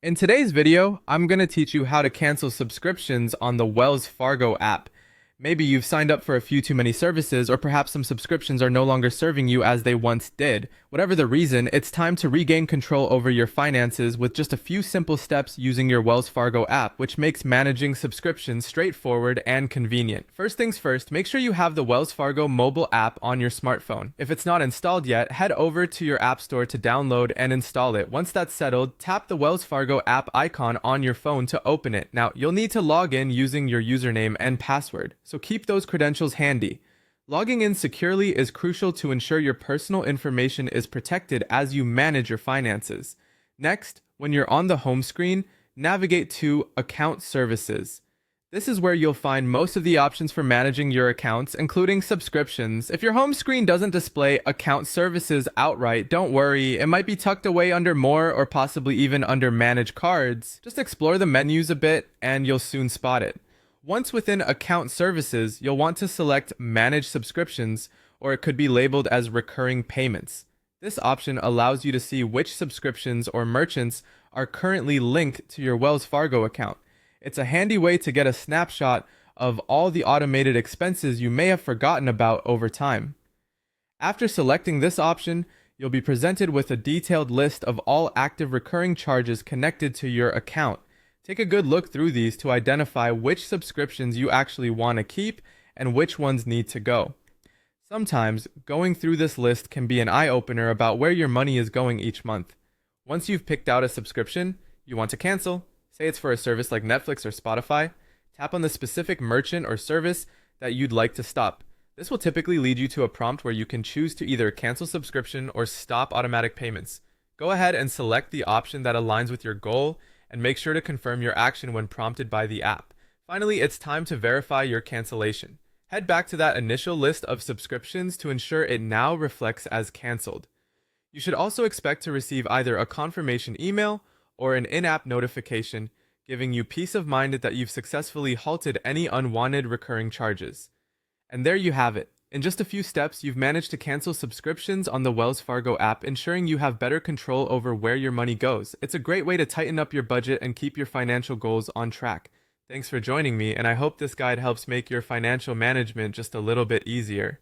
In today's video, I'm going to teach you how to cancel subscriptions on the Wells Fargo app. Maybe you've signed up for a few too many services, or perhaps some subscriptions are no longer serving you as they once did. Whatever the reason, it's time to regain control over your finances with just a few simple steps using your Wells Fargo app, which makes managing subscriptions straightforward and convenient. First things first, make sure you have the Wells Fargo mobile app on your smartphone. If it's not installed yet, head over to your app store to download and install it. Once that's settled, tap the Wells Fargo app icon on your phone to open it. Now, you'll need to log in using your username and password, so keep those credentials handy. Logging in securely is crucial to ensure your personal information is protected as you manage your finances. Next, when you're on the home screen, navigate to Account Services. This is where you'll find most of the options for managing your accounts, including subscriptions. If your home screen doesn't display Account Services outright, don't worry, it might be tucked away under More or possibly even under Manage Cards. Just explore the menus a bit and you'll soon spot it. Once within Account Services, you'll want to select Manage Subscriptions, or it could be labeled as Recurring Payments. This option allows you to see which subscriptions or merchants are currently linked to your Wells Fargo account. It's a handy way to get a snapshot of all the automated expenses you may have forgotten about over time. After selecting this option, you'll be presented with a detailed list of all active recurring charges connected to your account. Take a good look through these to identify which subscriptions you actually want to keep and which ones need to go. Sometimes, going through this list can be an eye-opener about where your money is going each month. Once you've picked out a subscription you want to cancel, say it's for a service like Netflix or Spotify, tap on the specific merchant or service that you'd like to stop. This will typically lead you to a prompt where you can choose to either cancel subscription or stop automatic payments. Go ahead and select the option that aligns with your goal and make sure to confirm your action when prompted by the app. Finally, it's time to verify your cancellation. Head back to that initial list of subscriptions to ensure it now reflects as canceled. You should also expect to receive either a confirmation email or an in-app notification, giving you peace of mind that you've successfully halted any unwanted recurring charges. And there you have it. In just a few steps, you've managed to cancel subscriptions on the Wells Fargo app, ensuring you have better control over where your money goes. It's a great way to tighten up your budget and keep your financial goals on track. Thanks for joining me, and I hope this guide helps make your financial management just a little bit easier.